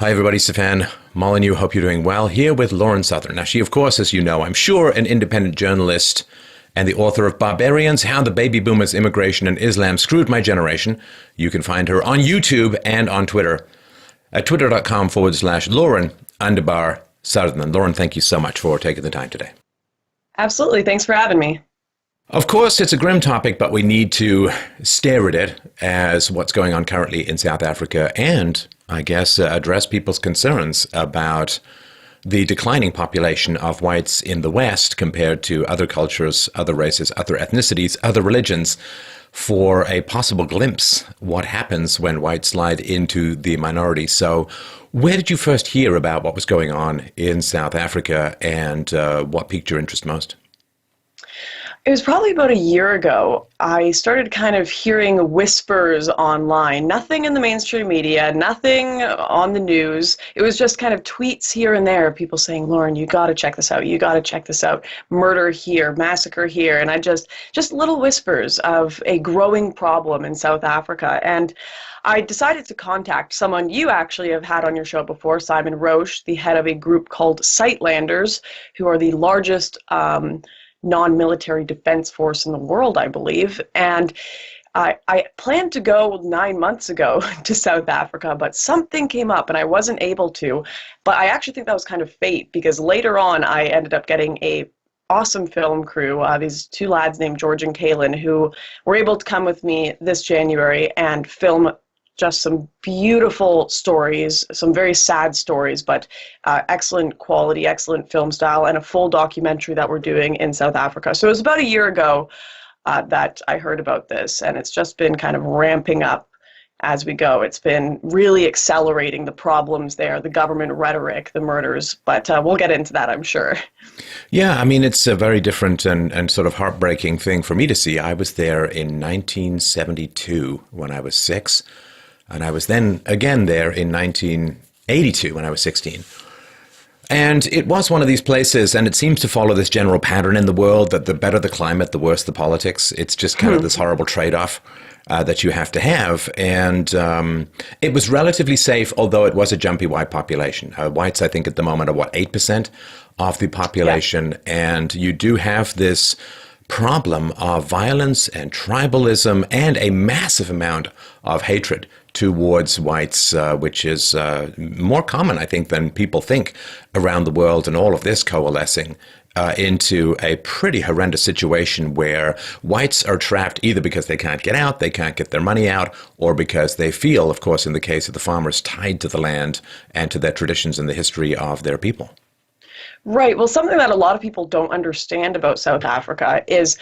Hi, everybody. Stefan, Molyneux. Hope you're doing well. Here with Lauren Southern. Now, she, of course, as you know, I'm sure, an independent journalist and the author of Barbarians, How the Baby Boomers, Immigration, and Islam Screwed My Generation. You can find her on YouTube and on Twitter at twitter.com/Lauren_Southern. Lauren, thank you so much for taking the time today. Absolutely. Thanks for having me. Of course, it's a grim topic, but we need to stare at it as what's going on currently in South Africa and, I guess, address people's concerns about the declining population of whites in the West compared to other cultures, other races, other ethnicities, other religions, for a possible glimpse what happens when whites slide into the minority. So where did you first hear about what was going on in South Africa, and what piqued your interest most? It was probably about a year ago. I started kind of hearing whispers online, nothing in the mainstream media, nothing on the news. It was just kind of tweets here and there, people saying, Lauren, you got to check this out. You got to check this out. Murder here, massacre here. And I just little whispers of a growing problem in South Africa. And I decided to contact someone you actually have had on your show before, Simon Roche, the head of a group called Sightlanders, who are the largest non-military defense force in the world, I believe. And I planned to go 9 months ago to South Africa, but something came up and I wasn't able to. But I actually think that was kind of fate, because later on I ended up getting a awesome film crew, these two lads named George and Kalen, who were able to come with me this January and film just some beautiful stories, some very sad stories, but excellent quality, excellent film style, and a full documentary that we're doing in South Africa. So it was about a year ago that I heard about this, and it's just been kind of ramping up as we go. It's been really accelerating the problems there, the government rhetoric, the murders, but we'll get into that, I'm sure. Yeah, I mean, it's a very different and sort of heartbreaking thing for me to see. I was there in 1972 when I was 6. And I was then again there in 1982 when I was 16. And it was one of these places, and it seems to follow this general pattern in the world that the better the climate, the worse the politics. It's just kind of this horrible trade-off that you have to have. And it was relatively safe, although it was a jumpy white population. Whites, I think, at the moment are, 8% of the population? Yeah. And you do have this problem of violence and tribalism and a massive amount of hatred towards whites, which is more common, I think, than people think around the world, and all of this coalescing into a pretty horrendous situation where whites are trapped either because they can't get out, they can't get their money out, or because they feel, of course, in the case of the farmers, tied to the land and to their traditions and the history of their people. Right. Well, something that a lot of people don't understand about South Africa is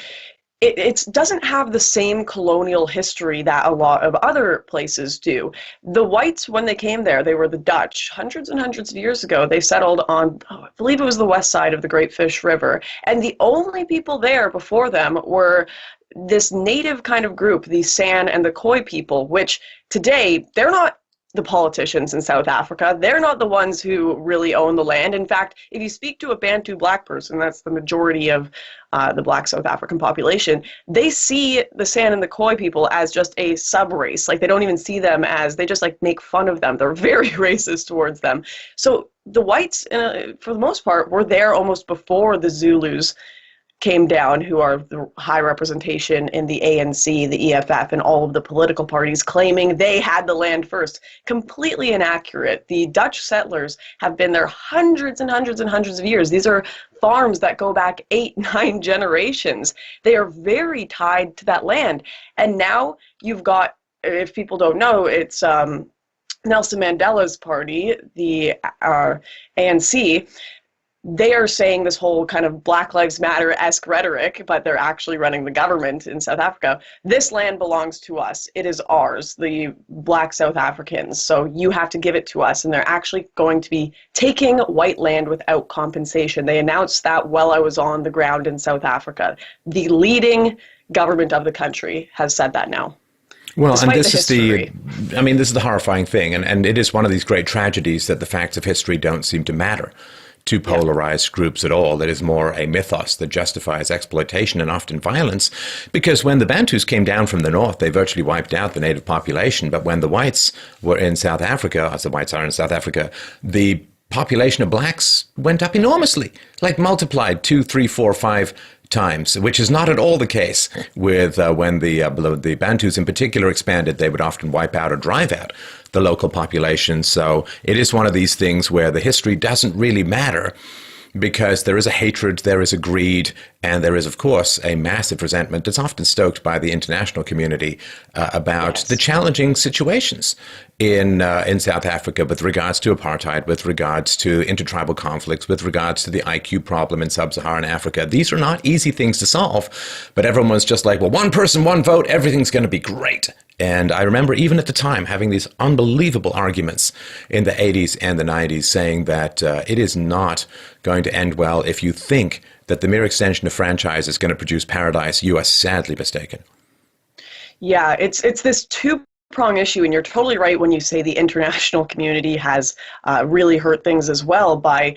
it doesn't have the same colonial history that a lot of other places do. The whites, when they came there, they were the Dutch. Hundreds and hundreds of years ago, they settled on, I believe it was the west side of the Great Fish River. And the only people there before them were this native kind of group, the San and the Khoi people, which today, they're not the politicians in South Africa. They're not the ones who really own the land. In fact, if you speak to a Bantu black person, that's the majority of the black South African population, they see the San and the Khoi people as just a sub-race. Like, they don't even see them as, they just like make fun of them. They're very racist towards them. So the whites, for the most part, were there almost before the Zulus came down, who are the high representation in the ANC, the EFF, and all of the political parties, claiming they had the land first. Completely inaccurate. The Dutch settlers have been there hundreds and hundreds and hundreds of years. These are farms that go back 8, 9 generations. They are very tied to that land. And now you've got, if people don't know, it's Nelson Mandela's party, the ANC. They are saying this whole kind of Black Lives Matter-esque rhetoric, but they're actually running the government in South Africa. This land belongs to us. It is ours, the black South Africans. So you have to give it to us. And they're actually going to be taking white land without compensation. They announced that while I was on the ground in South Africa. The leading government of the country has said that now. Well, Despite and this is this is the horrifying thing. And it is one of these great tragedies that the facts of history don't seem to matter two polarized groups at all. It is more a mythos that justifies exploitation and often violence, because when the Bantus came down from the north, they virtually wiped out the native population. But when the whites were in South Africa, as the whites are in South Africa, the population of blacks went up enormously, like multiplied 2, 3, 4, 5 times, which is not at all the case with when the Bantus in particular expanded. They would often wipe out or drive out the local population. So it is one of these things where the history doesn't really matter, because there is a hatred, there is a greed, and there is, of course, a massive resentment that's often stoked by the international community about the challenging situations in South Africa with regards to apartheid, with regards to intertribal conflicts, with regards to the IQ problem in sub-Saharan Africa. These are not easy things to solve, but everyone's just like, well, one person, one vote, everything's going to be great. And I remember even at the time having these unbelievable arguments in the 80s and the 90s saying that it is not going to end well. If you think that the mere extension of franchise is going to produce paradise, you are sadly mistaken. Yeah, it's this two-prong issue, and you're totally right when you say the international community has really hurt things as well by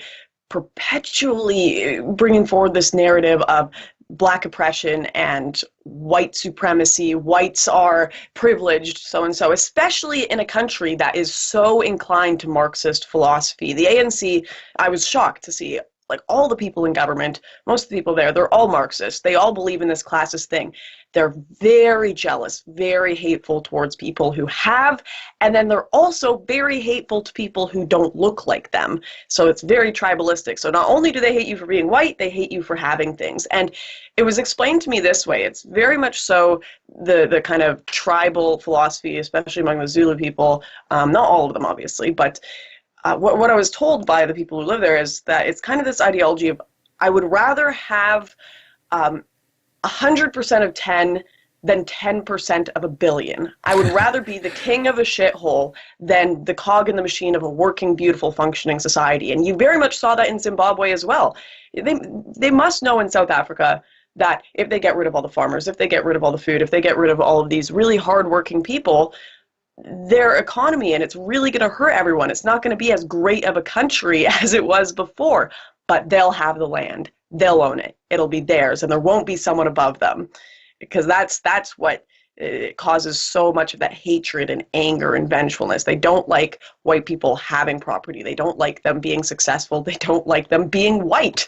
perpetually bringing forward this narrative of Black oppression and white supremacy. Whites are privileged, so-and-so, especially in a country that is so inclined to Marxist philosophy. The ANC, I was shocked to see, like, all the people in government, most of the people there, they're all Marxists. They all believe in this classist thing. They're very jealous, very hateful towards people who have, and then they're also very hateful to people who don't look like them. So it's very tribalistic. So not only do they hate you for being white, they hate you for having things. And it was explained to me this way. It's very much so the kind of tribal philosophy, especially among the Zulu people, not all of them obviously, but what I was told by the people who live there is that it's kind of this ideology of, I would rather have 100% of 10 than 10% of a billion. I would rather be the king of a shithole than the cog in the machine of a working, beautiful, functioning society. And you very much saw that in Zimbabwe as well. They must know in South Africa that if they get rid of all the farmers, if they get rid of all the food, if they get rid of all of these really hardworking people, their economy, and it's really going to hurt everyone. It's not going to be as great of a country as it was before, but they'll have the land. They'll own it. It'll be theirs, and there won't be someone above them, because that's what causes so much of that hatred and anger and vengefulness. They don't like white people having property. They don't like them being successful. They don't like them being white.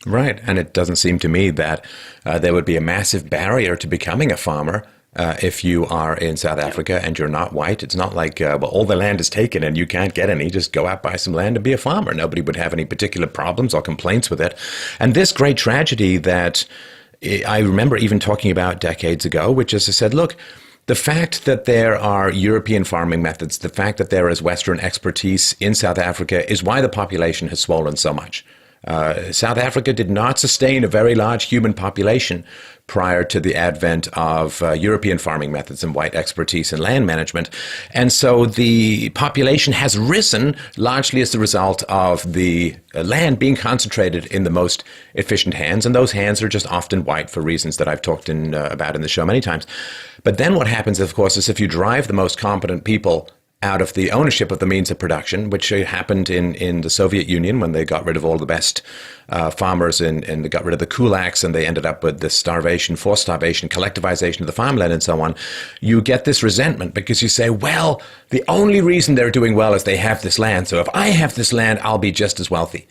Right, and it doesn't seem to me that there would be a massive barrier to becoming a farmer. If you are in South Africa and you're not white, it's not like, well, all the land is taken and you can't get any. Just go out, buy some land and be a farmer. Nobody would have any particular problems or complaints with it. And this great tragedy that I remember even talking about decades ago, which is I said, look, the fact that there are European farming methods, the fact that there is Western expertise in South Africa is why the population has swollen so much. South Africa did not sustain a very large human population prior to the advent of European farming methods and white expertise in land management. And so the population has risen largely as a result of the land being concentrated in the most efficient hands. And those hands are just often white for reasons that I've talked about in the show many times. But then what happens, of course, is if you drive the most competent people out of the ownership of the means of production, which happened in the Soviet Union when they got rid of all the best farmers and they got rid of the kulaks, and they ended up with this starvation, forced starvation, collectivization of the farmland and so on. You get this resentment because you say, well, the only reason they're doing well is they have this land. So if I have this land, I'll be just as wealthy,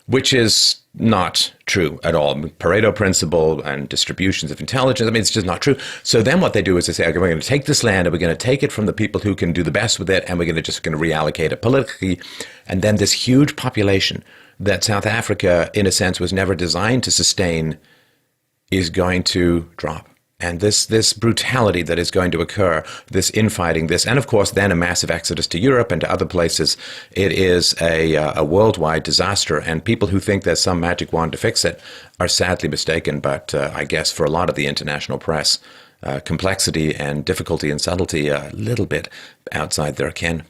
which is not true at all. Pareto principle and distributions of intelligence, I mean, it's just not true. So then what they do is they say, okay, we're going to take this land and we're going to take it from the people who can do the best with it, and we're going to reallocate it politically. And then this huge population that South Africa, in a sense, was never designed to sustain is going to drop. And this brutality that is going to occur, this infighting, and of course then a massive exodus to Europe and to other places, it is a worldwide disaster. And people who think there's some magic wand to fix it are sadly mistaken. But I guess for a lot of the international press, complexity and difficulty and subtlety are a little bit outside their ken.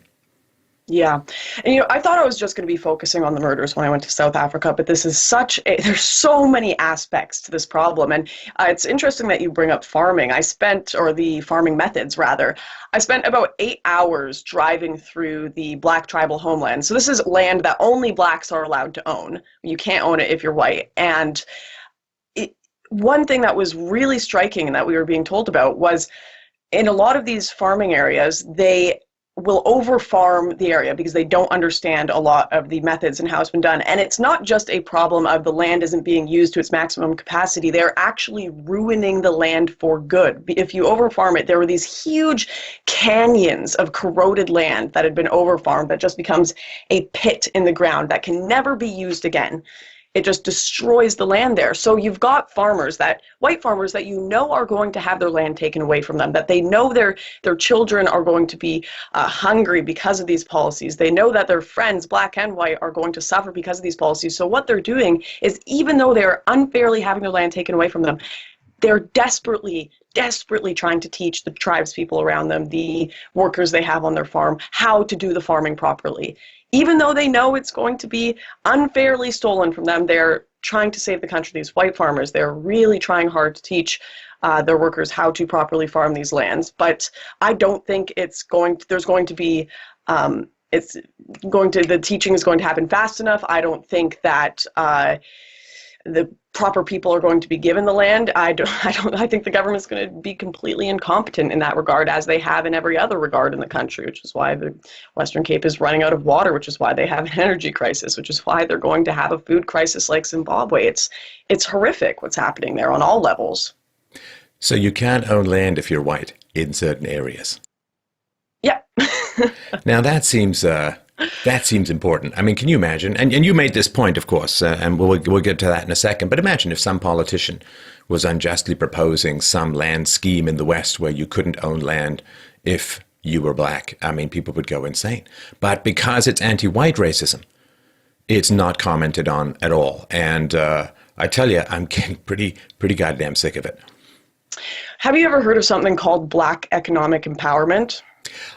Yeah. And I thought I was just going to be focusing on the murders when I went to South Africa, but this is there's so many aspects to this problem. And it's interesting that you bring up farming. Or the farming methods rather. I spent about 8 hours driving through the Black tribal homeland. So this is land that only Blacks are allowed to own. You can't own it if you're white. And one thing that was really striking and that we were being told about was in a lot of these farming areas, they will over-farm the area because they don't understand a lot of the methods and how it's been done. And it's not just a problem of the land isn't being used to its maximum capacity. They're actually ruining the land for good. If you over-farm it, there were these huge canyons of corroded land that had been over-farmed that just becomes a pit in the ground that can never be used again. It just destroys the land there. So you've got white farmers that are going to have their land taken away from them, that they know their children are going to be hungry because of these policies. They know that their friends, Black and white, are going to suffer because of these policies. So what they're doing is, even though they're unfairly having their land taken away from them, they're desperately trying to teach the tribes people around them, the workers they have on their farm, how to do the farming properly. Even though they know it's going to be unfairly stolen from them, they're trying to save the country. These white farmers, they're really trying hard to teach their workers how to properly farm these lands. But I don't think the teaching is going to happen fast enough. I don't think that the proper people are going to be given the land. I think the government's going to be completely incompetent in that regard, as they have in every other regard in the country, which is why the Western Cape is running out of water, which is why they have an energy crisis, which is why they're going to have a food crisis like Zimbabwe. It's horrific what's happening there on all levels. So you can't own land if you're white in certain areas. Yeah. Now that seems important. I mean, can you imagine? And you made this point, of course, and we'll get to that in a second. But imagine if some politician was unjustly proposing some land scheme in the West where you couldn't own land if you were Black. I mean, people would go insane. But because it's anti-white racism, it's not commented on at all. And I tell you, I'm getting pretty goddamn sick of it. Have you ever heard of something called Black economic empowerment?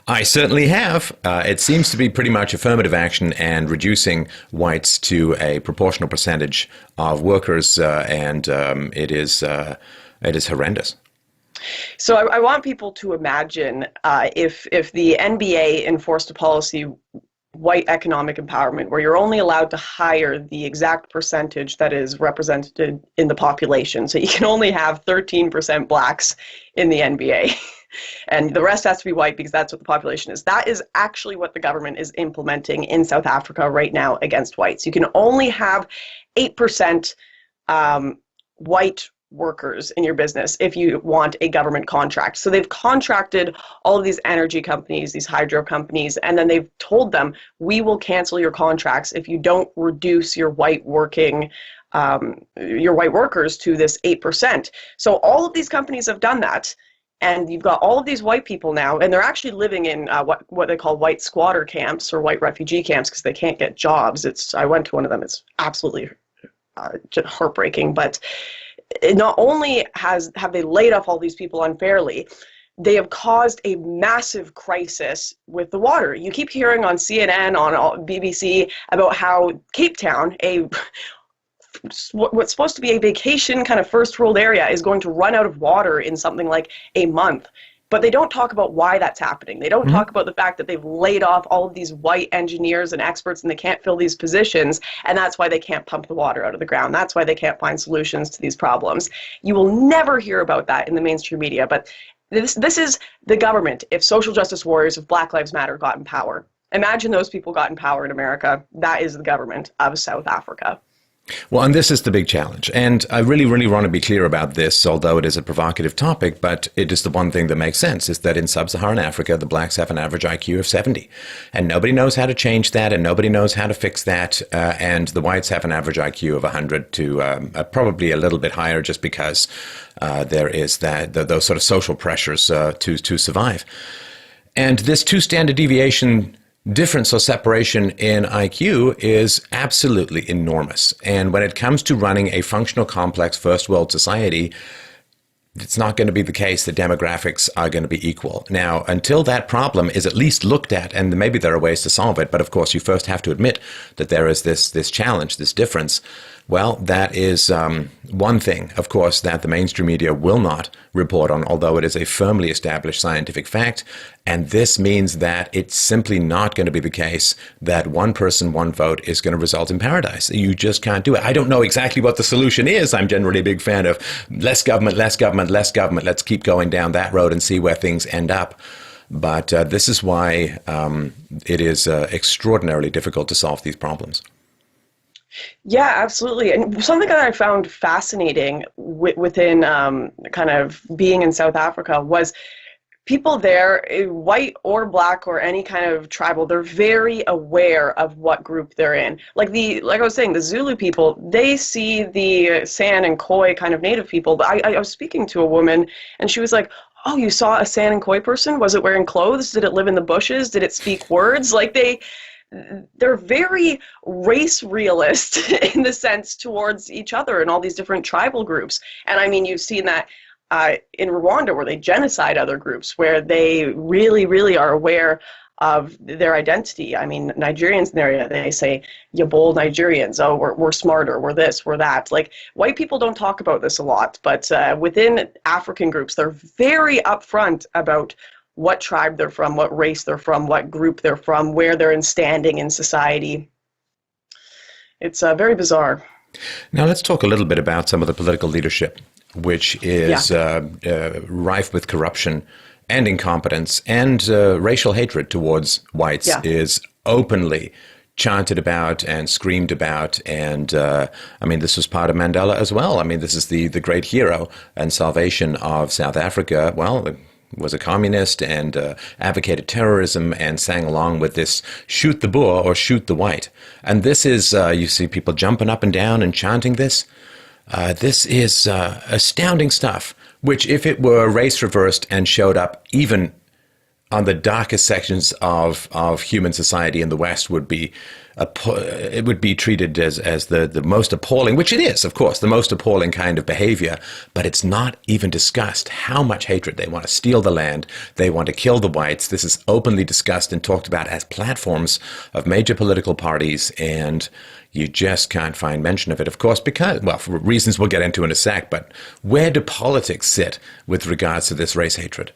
I certainly have. It seems to be pretty much affirmative action and reducing whites to a proportional percentage of workers, and it is horrendous. So I want people to imagine if the NBA enforced a policy, white economic empowerment, where you're only allowed to hire the exact percentage that is represented in the population. So you can only have 13% Blacks in the NBA. And the rest has to be white because that's what the population is. That is actually what the government is implementing in South Africa right now against whites. You can only have 8% white workers in your business if you want a government contract. So they've contracted all of these energy companies, these hydro companies, and then they've told them, we will cancel your contracts if you don't reduce your white workers to this 8%. So all of these companies have done that. And you've got all of these white people now, and they're actually living in what they call white squatter camps or white refugee camps because they can't get jobs. I went to one of them. It's absolutely heartbreaking. But not only have they laid off all these people unfairly, they have caused a massive crisis with the water. You keep hearing on CNN, on BBC, about how Cape Town, what's supposed to be a vacation kind of first world area, is going to run out of water in something like a month. But they don't talk about why that's happening. They don't talk about the fact that they've laid off all of these white engineers and experts and they can't fill these positions, and that's why they can't pump the water out of the ground. That's why they can't find solutions to these problems. You will never hear about that in the mainstream media, but this is the government. If social justice warriors of Black Lives Matter got in power, imagine those people got in power in America. That is the government of South Africa. Well, and this is the big challenge. And I really, really want to be clear about this, although it is a provocative topic, but it is the one thing that makes sense, is that in sub-Saharan Africa, the Blacks have an average IQ of 70. And nobody knows how to change that, and nobody knows how to fix that. And the whites have an average IQ of 100 to probably a little bit higher, just because there is those sort of social pressures to survive. And this two-standard deviation difference or separation in IQ is absolutely enormous. And when it comes to running a functional, complex first world society, it's not going to be the case that demographics are going to be equal. Now, until that problem is at least looked at, and maybe there are ways to solve it, but of course you first have to admit that there is this challenge, this difference. Well, that is one thing, of course, that the mainstream media will not report on, although it is a firmly established scientific fact. And this means that it's simply not going to be the case that one person, one vote is going to result in paradise. You just can't do it. I don't know exactly what the solution is. I'm generally a big fan of less government, less government, less government. Let's keep going down that road and see where things end up. But this is why it is extraordinarily difficult to solve these problems. Yeah, absolutely. And something that I found fascinating within kind of being in South Africa was people there, white or black or any kind of tribal, they're very aware of what group they're in. Like I was saying, the Zulu people, they see the San and Khoi kind of native people. I was speaking to a woman and she was like, "Oh, you saw a San and Khoi person? Was it wearing clothes? Did it live in the bushes? Did it speak words?" Like they're very race realist in the sense towards each other and all these different tribal groups. And I mean, you've seen that in Rwanda, where they genocide other groups, where they really, really are aware of their identity. I mean, Nigerians in the area, they say, "You bold Nigerians, oh, we're smarter, we're this, we're that." Like, white people don't talk about this a lot, but within African groups, they're very upfront about what tribe they're from, what race they're from, what group they're from, where they're in standing in society. It's very bizarre. Now let's talk a little bit about some of the political leadership, which is rife with corruption and incompetence and racial hatred towards whites, is openly chanted about and screamed about. And I mean, this was part of Mandela as well. I mean, this is the great hero and salvation of South Africa. Well, was a communist and advocated terrorism and sang along with this shoot the Boer or shoot the white. And this is, you see people jumping up and down and chanting this. This is astounding stuff, which if it were race reversed and showed up even on the darkest sections of human society in the West would be it would be treated as the most appalling, which it is, of course, the most appalling kind of behavior, but it's not even discussed how much hatred. They want to steal the land, they want to kill the whites. This is openly discussed and talked about as platforms of major political parties, and you just can't find mention of it, of course, because, well, for reasons we'll get into in a sec, but where do politics sit with regards to this race hatred?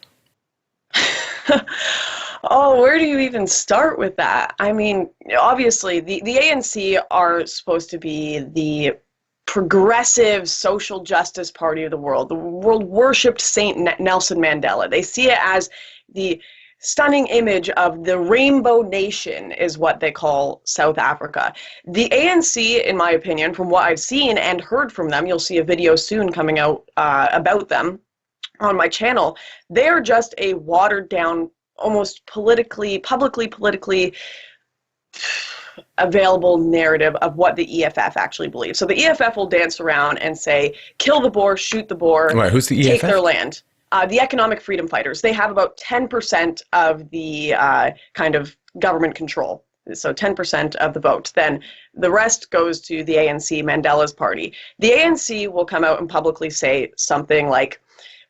Oh, where do you even start with that? I mean, obviously, the ANC are supposed to be the progressive social justice party of the world. The world worshipped Saint Nelson Mandela. They see it as the stunning image of the rainbow nation is what they call South Africa. The ANC, in my opinion, from what I've seen and heard from them, you'll see a video soon coming out about them on my channel, they're just a watered down, almost publicly available narrative of what the EFF actually believes. So the EFF will dance around and say, kill the Boer, shoot the Boer, right, who's the take EFF? their land. The Economic Freedom Fighters, they have about 10% of the kind of government control. So 10% of the vote. Then the rest goes to the ANC, Mandela's party. The ANC will come out and publicly say something like,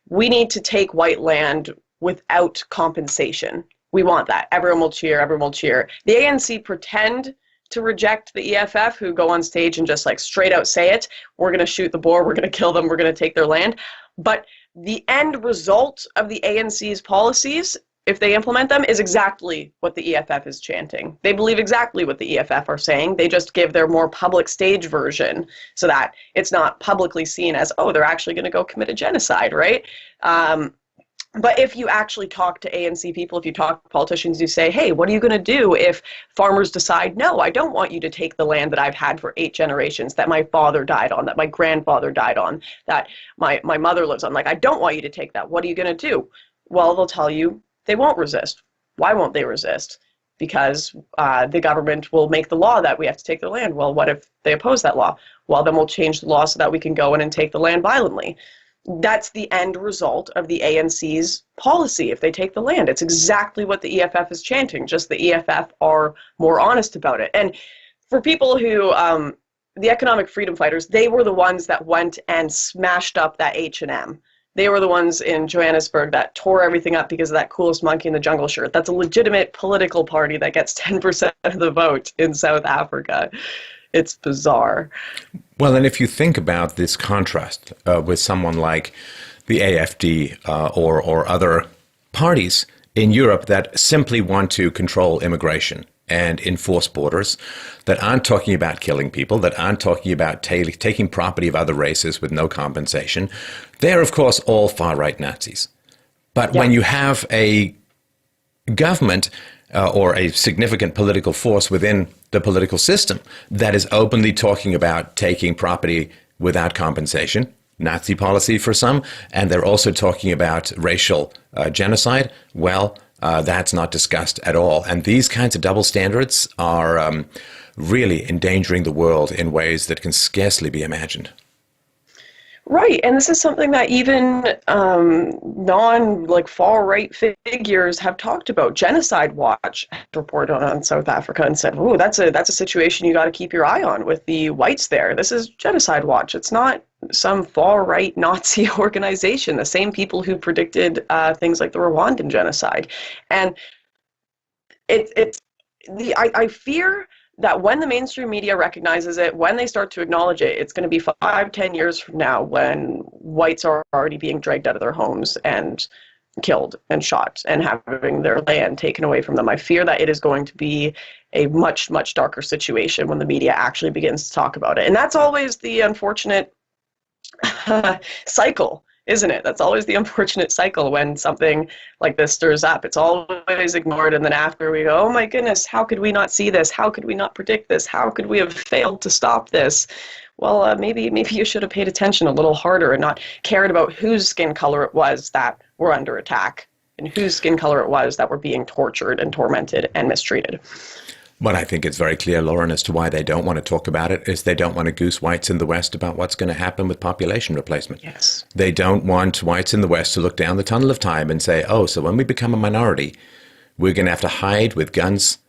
we need to take white land without compensation. We want that. Everyone will cheer, everyone will cheer. The ANC pretend to reject the EFF, who go on stage and just like straight out say it. We're going to shoot the Boer, we're going to kill them, we're going to take their land. But the end result of the ANC's policies, if they implement them, is exactly what the EFF is chanting. They believe exactly what the EFF are saying. They just give their more public stage version so that it's not publicly seen as, oh, they're actually going to go commit a genocide, right? But if you actually talk to ANC people, if you talk to politicians, you say, hey, what are you going to do if farmers decide, no, I don't want you to take the land that I've had for 8 generations, that my father died on, that my grandfather died on, that my mother lives on. Like, I don't want you to take that. What are you going to do? Well, they'll tell you they won't resist. Why won't they resist? Because the government will make the law that we have to take their land. Well, what if they oppose that law? Well, then we'll change the law so that we can go in and take the land violently. That's the end result of the ANC's policy if they take the land. It's exactly what the EFF is chanting, just the EFF are more honest about it. And for people who, the Economic Freedom Fighters, they were the ones that went and smashed up that H&M. they were the ones in Johannesburg that tore everything up because of that coolest monkey in the jungle shirt. That's a legitimate political party that gets 10% of the vote in South Africa. It's bizarre. Well, and if you think about this contrast with someone like the AFD or other parties in Europe that simply want to control immigration and enforce borders, that aren't talking about killing people, that aren't talking about taking property of other races with no compensation, they're, of course, all far-right Nazis. But when you have a government or a significant political force within the political system that is openly talking about taking property without compensation, Nazi policy for some, and they're also talking about racial genocide, well, that's not discussed at all. And these kinds of double standards are really endangering the world in ways that can scarcely be imagined. Right, and this is something that even far right figures have talked about. Genocide Watch reported on South Africa and said, "Oh, that's a situation you got to keep your eye on with the whites there. This is Genocide Watch. It's not some far right Nazi organization. The same people who predicted things like the Rwandan genocide." And I fear that when the mainstream media recognizes it, when they start to acknowledge it, it's going to be 5-10 years from now when whites are already being dragged out of their homes and killed and shot and having their land taken away from them. I fear that it is going to be a much, much darker situation when the media actually begins to talk about it. And that's always the unfortunate cycle, isn't it? That's always the unfortunate cycle when something like this stirs up. It's always ignored, and then after we go, oh my goodness, how could we not see this? How could we not predict this? How could we have failed to stop this? Well, maybe you should have paid attention a little harder and not cared about whose skin color it was that were under attack and whose skin color it was that were being tortured and tormented and mistreated. What I think is very clear, Lauren, as to why they don't want to talk about it is they don't want to goose whites in the West about what's going to happen with population replacement. Yes. They don't want whites in the West to look down the tunnel of time and say, oh, so when we become a minority, we're going to have to hide with guns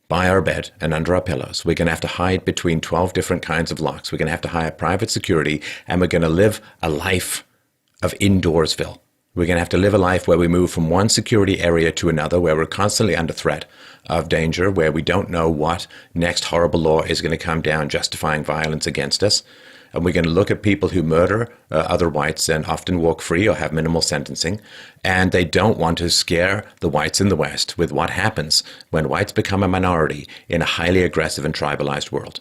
by our bed and under our pillows. We're going to have to hide between 12 different kinds of locks. We're going to have to hire private security, and we're going to live a life of indoorsville. We're going to have to live a life where we move from one security area to another, where we're constantly under threat of danger, where we don't know what next horrible law is going to come down justifying violence against us. And we're going to look at people who murder other whites and often walk free or have minimal sentencing. And they don't want to scare the whites in the West with what happens when whites become a minority in a highly aggressive and tribalized world.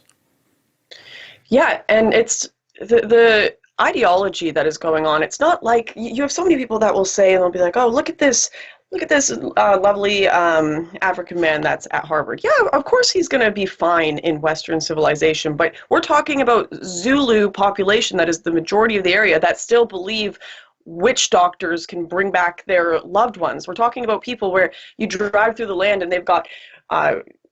Yeah, and it's the ideology that is going on. It's not like you have so many people that will say, and they'll be like, oh, look at this lovely African man that's at Harvard. Yeah, of course he's going to be fine in Western civilization, but we're talking about Zulu population that is the majority of the area that still believe witch doctors can bring back their loved ones. We're talking about people where you drive through the land and they've got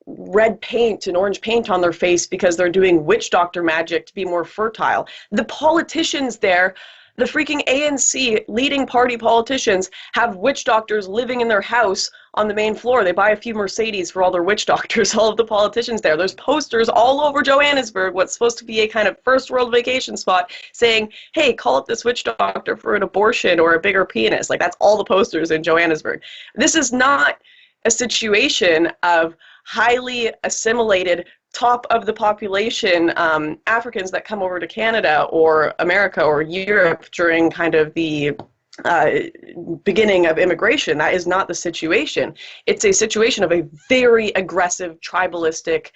red paint and orange paint on their face because they're doing witch doctor magic to be more fertile. The politicians there, the freaking ANC leading party politicians, have witch doctors living in their house on the main floor. They buy a few Mercedes for all their witch doctors, all of the politicians there. There's posters all over Johannesburg, what's supposed to be a kind of first world vacation spot, saying, hey, call up this witch doctor for an abortion or a bigger penis. Like, that's all the posters in Johannesburg. This is not a situation of highly assimilated, top of the population Africans that come over to Canada or America or Europe during kind of the beginning of immigration. That is not the situation. It's a situation of a very aggressive, tribalistic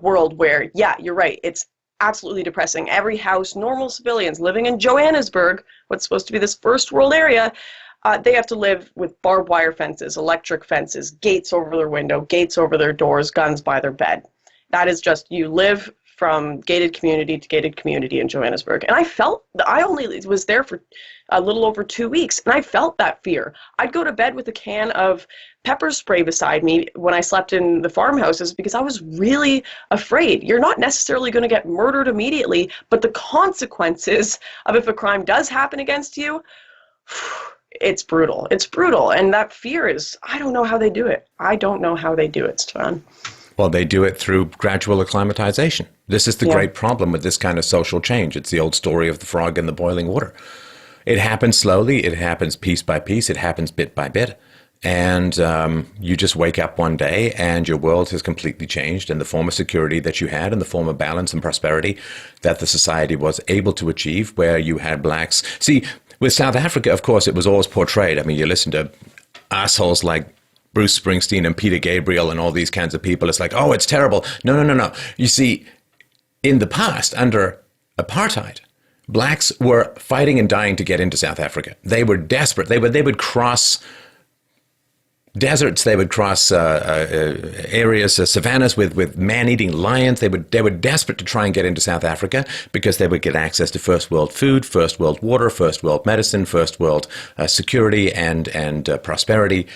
world where, yeah, you're right, it's absolutely depressing. Every house, normal civilians living in Johannesburg, what's supposed to be this first world area, they have to live with barbed wire fences, electric fences, gates over their window, gates over their doors, guns by their bed. That is just, you live from gated community to gated community in Johannesburg. And I only was there for a little over 2 weeks, and I felt that fear. I'd go to bed with a can of pepper spray beside me when I slept in the farmhouses because I was really afraid. You're not necessarily going to get murdered immediately, but the consequences of if a crime does happen against you, it's brutal. It's brutal. And that fear is, I don't know how they do it. I don't know how they do it, Stefan. Well, they do it through gradual acclimatization. This is the great problem with this kind of social change. It's the old story of the frog in the boiling water. It happens slowly. It happens piece by piece. It happens bit by bit. And you just wake up one day and your world has completely changed. And the form of security that you had and the form of balance and prosperity that the society was able to achieve, where you had blacks. See, with South Africa, of course, it was always portrayed. I mean, you listen to assholes like Bruce Springsteen and Peter Gabriel and all these kinds of people. It's like, oh, it's terrible. No, no, no, no. You see, in the past, under apartheid, blacks were fighting and dying to get into South Africa. They were desperate. They would cross deserts. They would cross areas, savannas with man-eating lions. They were desperate to try and get into South Africa because they would get access to first world food, first world water, first world medicine, first world security and prosperity.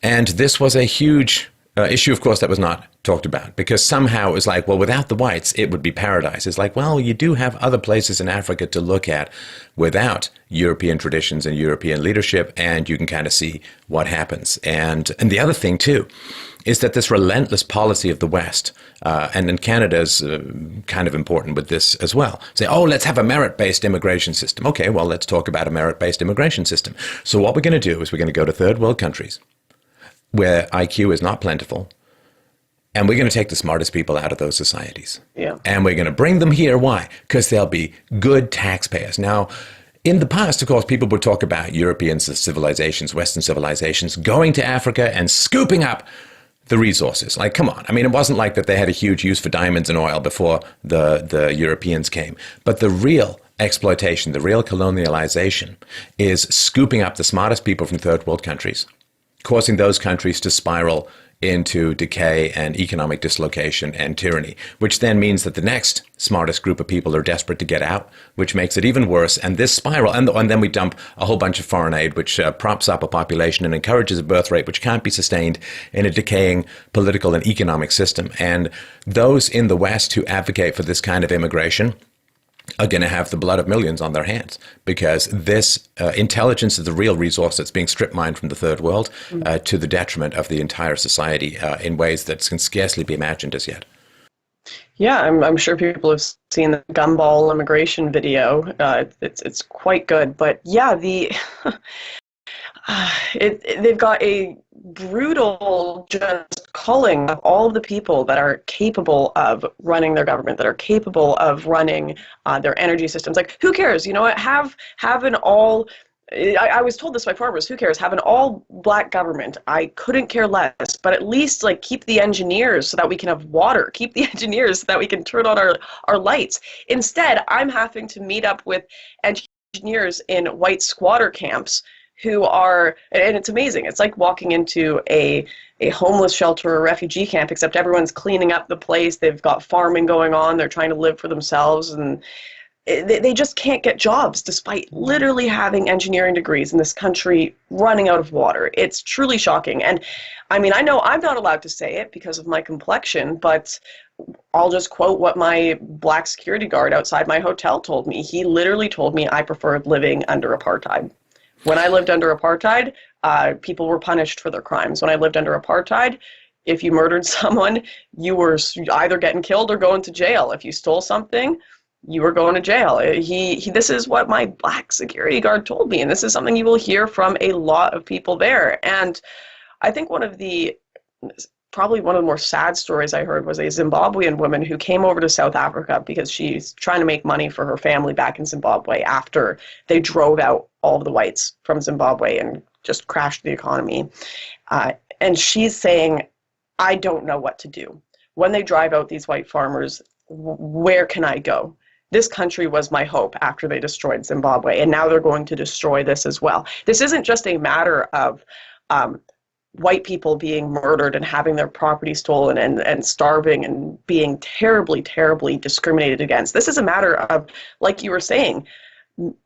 And this was a huge issue, of course, that was not talked about, because somehow it was like, well, without the whites, it would be paradise. It's like, well, you do have other places in Africa to look at without European traditions and European leadership, and you can kind of see what happens. And the other thing, too, is that this relentless policy of the West, and in Canada's kind of important with this as well, say, oh, let's have a merit-based immigration system. Okay, well, let's talk about a merit-based immigration system. So what we're going to do is we're going to go to third world countries where IQ is not plentiful, and we're going to take the smartest people out of those societies. Yeah. And we're going to bring them here. Why? Because they'll be good taxpayers. Now, in the past, of course, people would talk about European civilizations, Western civilizations, going to Africa and scooping up the resources. Like, come on. I mean, it wasn't like that they had a huge use for diamonds and oil before the Europeans came. But the real exploitation, the real colonialization is scooping up the smartest people from third world countries, causing those countries to spiral into decay and economic dislocation and tyranny, which then means that the next smartest group of people are desperate to get out, which makes it even worse. And this spiral, and then we dump a whole bunch of foreign aid, which props up a population and encourages a birth rate which can't be sustained in a decaying political and economic system. And those in the West who advocate for this kind of immigration are going to have the blood of millions on their hands, because this intelligence is the real resource that's being strip mined from the third world to the detriment of the entire society in ways that can scarcely be imagined as yet. Yeah, I'm sure people have seen the gumball immigration video. It's quite good, but yeah, they've got a brutal just culling of all of the people that are capable of running their government, that are capable of running their energy systems. Like, who cares? You know what? Have an all. I was told this by farmers. Who cares? Have an all-black government. I couldn't care less. But at least, like, keep the engineers so that we can have water. Keep the engineers so that we can turn on our lights. Instead, I'm having to meet up with engineers in white squatter camps who are, and it's amazing. It's like walking into a homeless shelter or refugee camp, except everyone's cleaning up the place. They've got farming going on. They're trying to live for themselves, and they just can't get jobs despite literally having engineering degrees in this country running out of water. It's truly shocking. And I mean, I know I'm not allowed to say it because of my complexion, but I'll just quote what my black security guard outside my hotel told me. He literally told me I preferred living under apartheid. When I lived under apartheid, people were punished for their crimes. When I lived under apartheid, if you murdered someone, you were either getting killed or going to jail. If you stole something, you were going to jail. This is what my black security guard told me, and this is something you will hear from a lot of people there. And I think probably one of the more sad stories I heard was a Zimbabwean woman who came over to South Africa because she's trying to make money for her family back in Zimbabwe after they drove out all of the whites from Zimbabwe and just crashed the economy. And she's saying, I don't know what to do. When they drive out these white farmers, where can I go? This country was my hope after they destroyed Zimbabwe, and now they're going to destroy this as well. This isn't just a matter of white people being murdered and having their property stolen and starving and being terribly, terribly discriminated against. This is a matter of, like you were saying,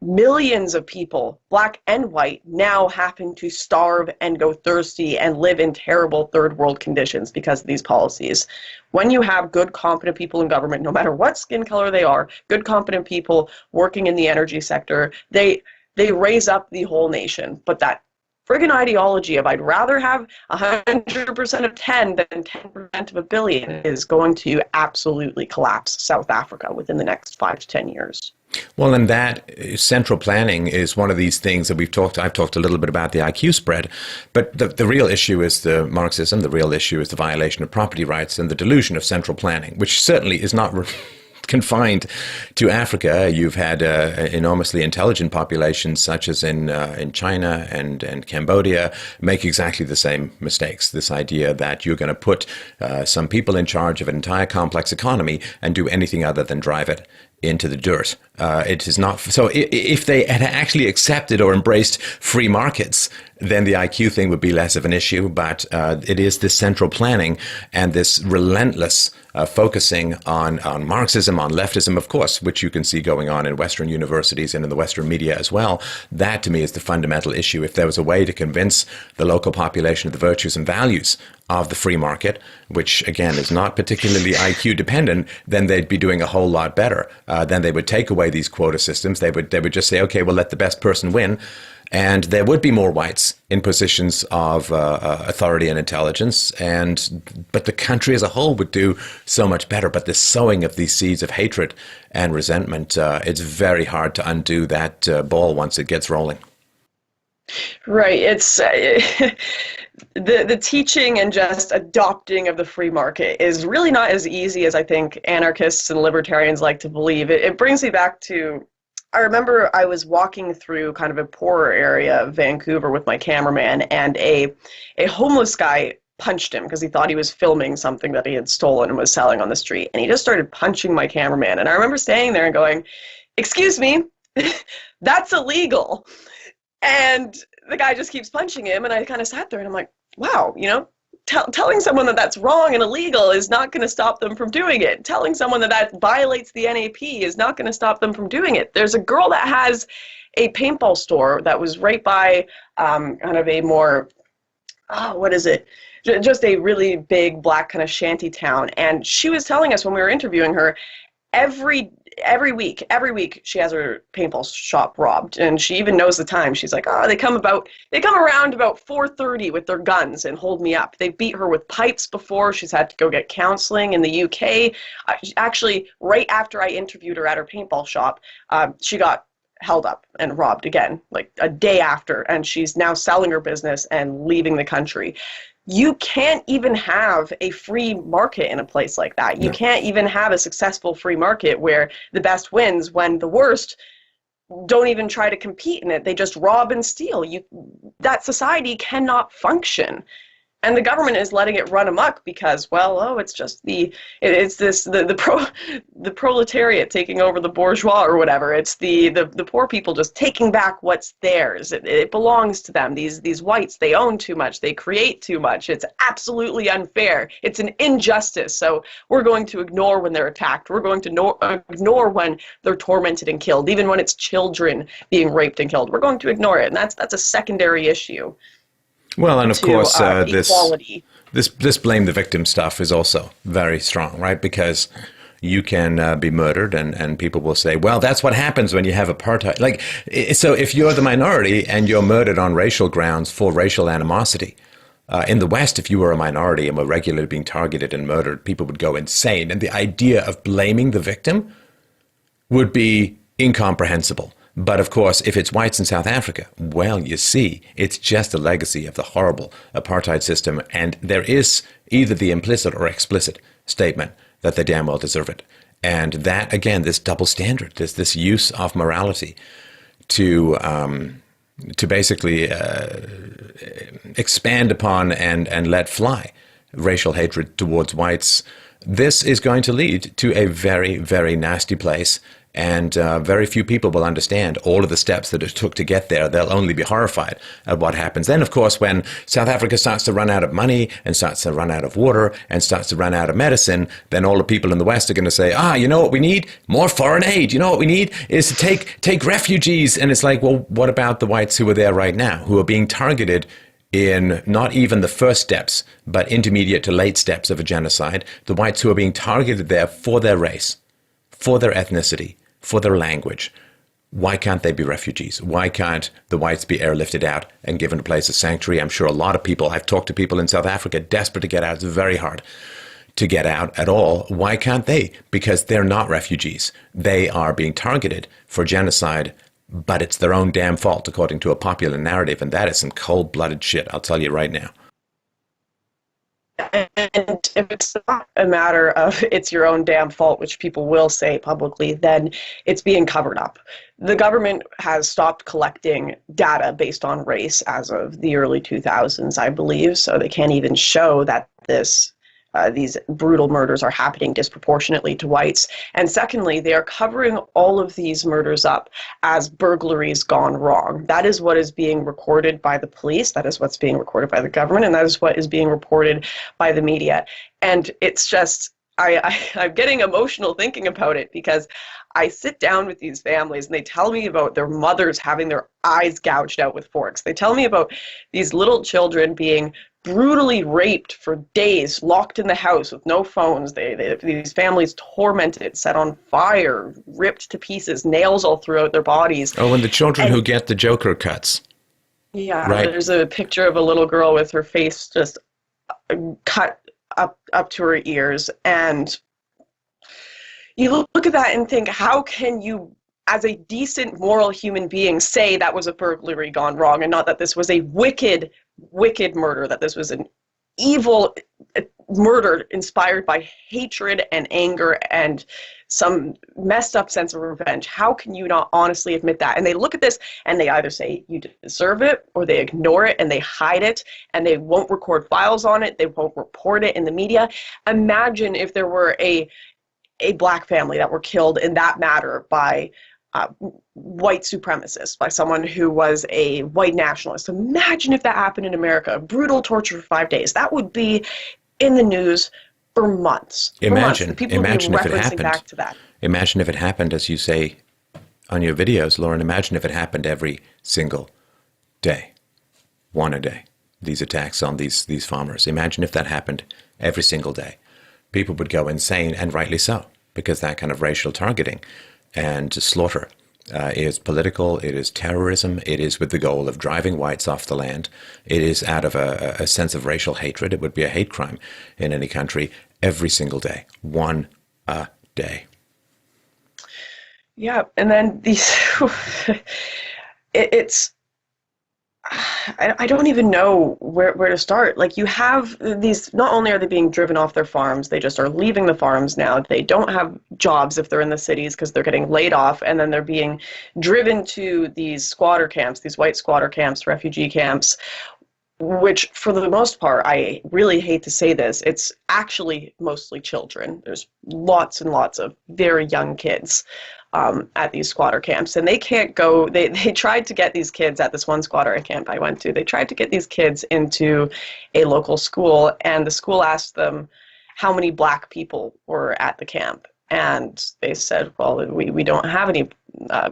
millions of people, black and white, now having to starve and go thirsty and live in terrible third world conditions because of these policies. When you have good, competent people in government, no matter what skin color they are, good, competent people working in the energy sector, they raise up the whole nation. But that friggin' ideology of I'd rather have 100% of 10 than 10% of a billion is going to absolutely collapse South Africa within the next 5 to 10 years. Well, and that central planning is one of these things that I've talked a little bit about the IQ spread, but the real issue is the Marxism. The real issue is the violation of property rights and the delusion of central planning, which certainly is not confined to Africa. You've had enormously intelligent populations, such as in China and Cambodia, make exactly the same mistakes. This idea that you're going to put some people in charge of an entire complex economy and do anything other than drive it into the dirt. It is not so. If they had actually accepted or embraced free markets, then the IQ thing would be less of an issue. But it is this central planning and this relentless focusing on Marxism, on leftism, of course, which you can see going on in Western universities and in the Western media as well. That, to me, is the fundamental issue. If there was a way to convince the local population of the virtues and values of the free market, which, again, is not particularly IQ dependent, then they'd be doing a whole lot better. Then they would take away these quota systems. They would just say, okay, we'll let the best person win. And there would be more whites in positions of authority and intelligence, but the country as a whole would do so much better. But the sowing of these seeds of hatred and resentment, it's very hard to undo that ball once it gets rolling. Right. It's the teaching and just adopting of the free market is really not as easy as I think anarchists and libertarians like to believe. It brings me back to, I remember I was walking through kind of a poorer area of Vancouver with my cameraman, and a homeless guy punched him because he thought he was filming something that he had stolen and was selling on the street. And he just started punching my cameraman. And I remember staying there and going, "Excuse me, that's illegal." And the guy just keeps punching him. And I kind of sat there and I'm like, wow, telling someone that that's wrong and illegal is not going to stop them from doing it. Telling someone that that violates the NAP is not going to stop them from doing it. There's a girl that has a paintball store that was right by kind of a more, what is it? Just a really big black kind of shanty town. And she was telling us when we were interviewing her, every week she has her paintball shop robbed, and she even knows the time. She's like, they come around about 4:30 with their guns and hold me up. They beat her with pipes before. She's had to go get counseling in the UK. Actually, right after I interviewed her at her paintball shop, she got held up and robbed again, like a day after, and she's now selling her business and leaving the country. You can't even have a free market in a place like that. You can't even have a successful free market where the best wins when the worst don't even try to compete in it. They just rob and steal. That society cannot function. And the government is letting it run amok because, it's just the proletariat taking over the bourgeois or whatever. It's the poor people just taking back what's theirs. It belongs to them. These whites, they own too much. They create too much. It's absolutely unfair. It's an injustice. So we're going to ignore when they're attacked. We're going to ignore when they're tormented and killed, even when it's children being raped and killed. We're going to ignore it. And that's a secondary issue. Well, and of course, this blame the victim stuff is also very strong, right? Because you can be murdered and people will say, well, that's what happens when you have apartheid. Like, so if you're the minority and you're murdered on racial grounds for racial animosity, in the West, if you were a minority and were regularly being targeted and murdered, people would go insane. And the idea of blaming the victim would be incomprehensible. But of course, if it's whites in South Africa, well, you see, it's just a legacy of the horrible apartheid system. And there is either the implicit or explicit statement that they damn well deserve it. And that, again, this double standard, this use of morality to basically expand upon and let fly racial hatred towards whites, this is going to lead to a very, very nasty place. And very few people will understand all of the steps that it took to get there. They'll only be horrified at what happens. Then, of course, when South Africa starts to run out of money and starts to run out of water and starts to run out of medicine, then all the people in the West are going to say, you know what we need? More foreign aid. You know what we need is to take refugees. And it's like, well, what about the whites who are there right now, who are being targeted in not even the first steps, but intermediate to late steps of a genocide? The whites who are being targeted there for their race, for their ethnicity, for their language. Why can't they be refugees? Why can't the whites be airlifted out and given a place of sanctuary? I'm sure a lot of people, I've talked to people in South Africa desperate to get out. It's very hard to get out at all. Why can't they? Because they're not refugees. They are being targeted for genocide, but it's their own damn fault, according to a popular narrative. And that is some cold-blooded shit, I'll tell you right now. And if it's not a matter of it's your own damn fault, which people will say publicly, then it's being covered up. The government has stopped collecting data based on race as of the early 2000s, I believe, so they can't even show that these brutal murders are happening disproportionately to whites. And secondly, they are covering all of these murders up as burglaries gone wrong. That is what is being recorded by the police, that is what's being recorded by the government, and that is what is being reported by the media. And it's just, I'm getting emotional thinking about it, because I sit down with these families and they tell me about their mothers having their eyes gouged out with forks. They tell me about these little children being brutally raped for days, locked in the house with no phones. These families tormented, set on fire, ripped to pieces, nails all throughout their bodies. Oh, and the children who get the Joker cuts. Yeah, right. There's a picture of a little girl with her face just cut up to her ears. And you look at that and think, how can you, as a decent, moral human being, say that was a burglary gone wrong, and not that this was a wicked murder, that this was an evil murder inspired by hatred and anger and some messed up sense of revenge? How can you not honestly admit that? And they look at this and they either say you deserve it, or they ignore it and they hide it, and they won't record files on it, they won't report it in the media. Imagine if there were a black family that were killed in that manner by white supremacists, by someone who was a white nationalist. Imagine if that happened in America. Brutal torture for 5 days. That would be in the news for Months. Imagine if it happened. Back to that. Imagine if it happened, as you say on your videos, Lauren. Imagine if it happened every single day, one a day. These attacks on these farmers. Imagine if that happened every single day. People would go insane, and rightly so, because that kind of racial targeting and slaughter is political, it is terrorism, it is with the goal of driving whites off the land, it is out of a sense of racial hatred. It would be a hate crime in any country every single day, one a day. Yeah, and then these, it's, I don't even know where to start. Like, you have these, not only are they being driven off their farms, they just are leaving the farms now. They don't have jobs if they're in the cities because they're getting laid off, and then they're being driven to these squatter camps, these white squatter camps, refugee camps, which for the most part, I really hate to say this, it's actually mostly children. There's lots and lots of very young kids at these squatter camps, and they can't go. They tried to get these kids at this one squatter camp I went to. They tried to get these kids into a local school, and the school asked them how many black people were at the camp, and they said, well, we don't have any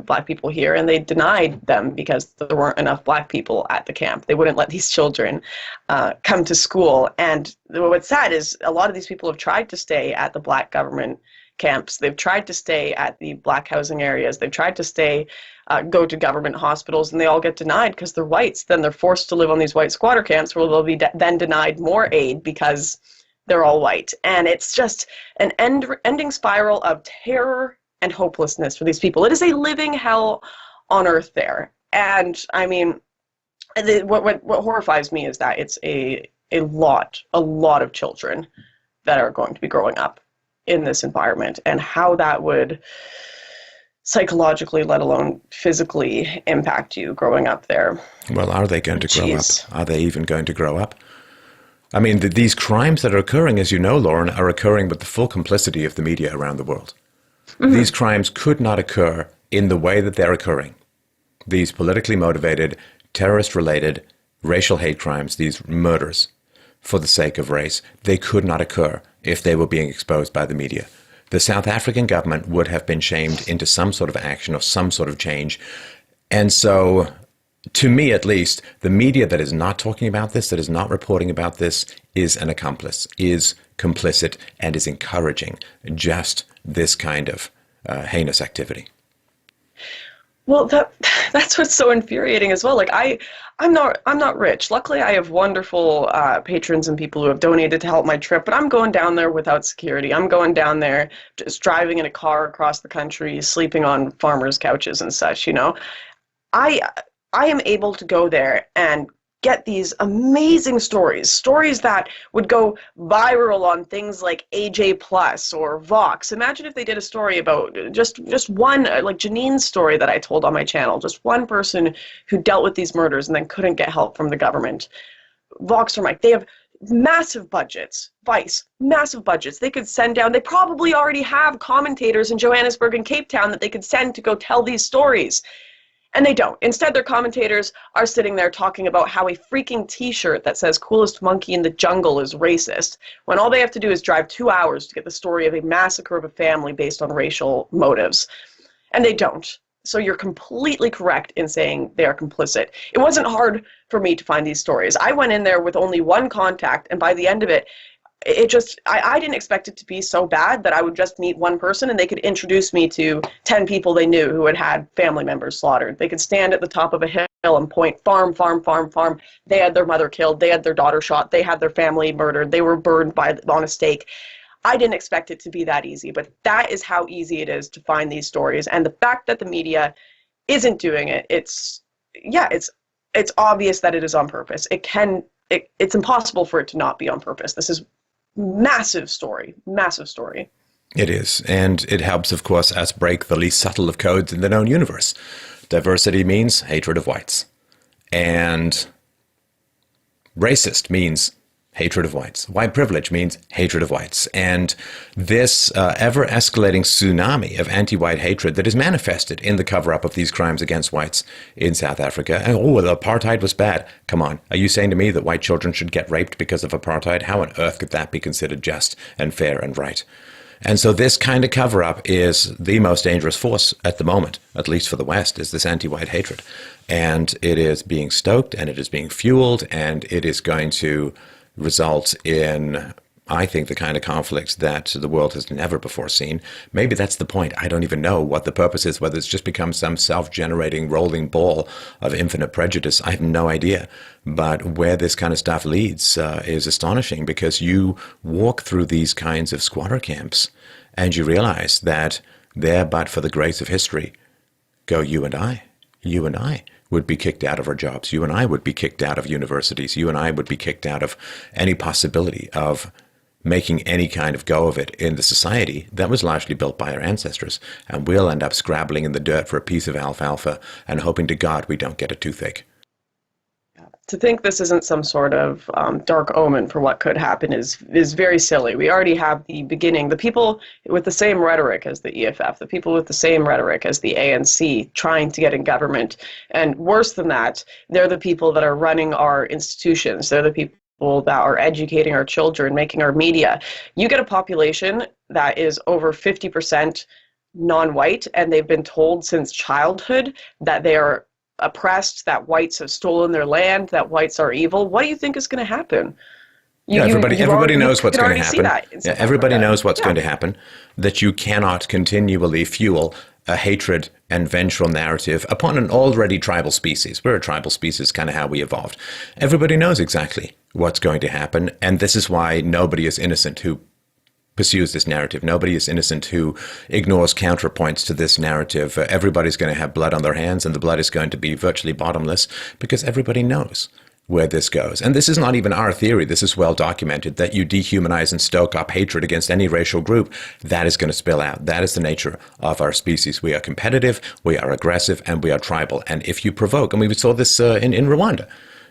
black people here, and they denied them because there weren't enough black people at the camp. They wouldn't let these children come to school. And what's sad is a lot of these people have tried to stay at the black government camps. They've tried to stay at the black housing areas. They've tried to go to government hospitals, and they all get denied because they're whites. Then they're forced to live on these white squatter camps where they'll be then denied more aid because they're all white. And it's just an ending spiral of terror and hopelessness for these people. It is a living hell on earth there. And I mean, what horrifies me is that it's a lot of children that are going to be growing up in this environment, and how that would psychologically, let alone physically, impact you growing up there. Well, are they going to grow up? Are they even going to grow up? I mean, these crimes that are occurring, as you know, Lauren, are occurring with the full complicity of the media around the world. Mm-hmm. These crimes could not occur in the way that they're occurring. These politically motivated, terrorist-related, racial hate crimes, these murders for the sake of race, they could not occur if they were being exposed by the media. The South African government would have been shamed into some sort of action or some sort of change. And so, to me at least, the media that is not talking about this, that is not reporting about this, is an accomplice, is complicit, and is encouraging just this kind of heinous activity. Well, that's what's so infuriating as well. Like I'm not rich. Luckily, I have wonderful patrons and people who have donated to help my trip. But I'm going down there without security. I'm going down there just driving in a car across the country, sleeping on farmers' couches and such. I I am able to go there and get these amazing stories, stories that would go viral on things like AJ Plus or Vox. Imagine if they did a story about just one, like Janine's story that I told on my channel, just one person who dealt with these murders and then couldn't get help from the government. Vox or Mike, they have massive budgets. Vice, massive budgets. They could send down, they probably already have commentators in Johannesburg and Cape Town that they could send to go tell these stories. And they don't. Instead, their commentators are sitting there talking about how a freaking t-shirt that says coolest monkey in the jungle is racist, when all they have to do is drive 2 hours to get the story of a massacre of a family based on racial motives. And they don't. So you're completely correct in saying they are complicit. It wasn't hard for me to find these stories. I went in there with only one contact, and by the end of it, I didn't expect it to be so bad that I would just meet one person and they could introduce me to 10 people they knew who had had family members slaughtered. They could stand at the top of a hill and point, farm, farm, farm, farm. They had their mother killed. They had their daughter shot. They had their family murdered. They were burned on a stake. I didn't expect it to be that easy, but that is how easy it is to find these stories. And the fact that the media isn't doing it, it's obvious that it is on purpose. It's impossible for it to not be on purpose. This is massive story, massive story. It is. And it helps, of course, us break the least subtle of codes in the known universe. Diversity means hatred of whites. And racist means hatred of whites. White privilege means hatred of whites. And this ever-escalating tsunami of anti-white hatred that is manifested in the cover-up of these crimes against whites in South Africa. And, oh, the apartheid was bad. Come on. Are you saying to me that white children should get raped because of apartheid? How on earth could that be considered just and fair and right? And so this kind of cover-up is the most dangerous force at the moment, at least for the West, is this anti-white hatred. And it is being stoked, and it is being fueled, and it is going to result in, I think, the kind of conflict that the world has never before seen. Maybe that's the point. I don't even know what the purpose is, whether it's just become some self-generating rolling ball of infinite prejudice. I have no idea. But where this kind of stuff leads is astonishing, because you walk through these kinds of squatter camps and you realize that there, but for the grace of history, go you and I. You and I would be kicked out of our jobs. You and I would be kicked out of universities. You and I would be kicked out of any possibility of making any kind of go of it in the society that was largely built by our ancestors. And we'll end up scrabbling in the dirt for a piece of alfalfa and hoping to God we don't get a toothache. To think this isn't some sort of dark omen for what could happen is very silly. We already have the beginning, the people with the same rhetoric as the EFF, the people with the same rhetoric as the ANC trying to get in government. And worse than that, they're the people that are running our institutions. They're the people that are educating our children, making our media. You get a population that is over 50% non-white, and they've been told since childhood that they are oppressed, that whites have stolen their land, that whites are evil. What do you think is going to happen? Everybody knows what's going to happen. Everybody knows what's going to happen, that you cannot continually fuel a hatred and vengeful narrative upon an already tribal species. We're a tribal species, kind of how we evolved. Everybody knows exactly what's going to happen, and this is why nobody is innocent who pursues this narrative. Nobody is innocent who ignores counterpoints to this narrative. Everybody's going to have blood on their hands, and the blood is going to be virtually bottomless, because everybody knows where this goes. And this is not even our theory. This is well documented, that you dehumanize and stoke up hatred against any racial group, that is going to spill out. That is the nature of our species. We are competitive, we are aggressive, and we are tribal. And if you provoke, and we saw this in Rwanda,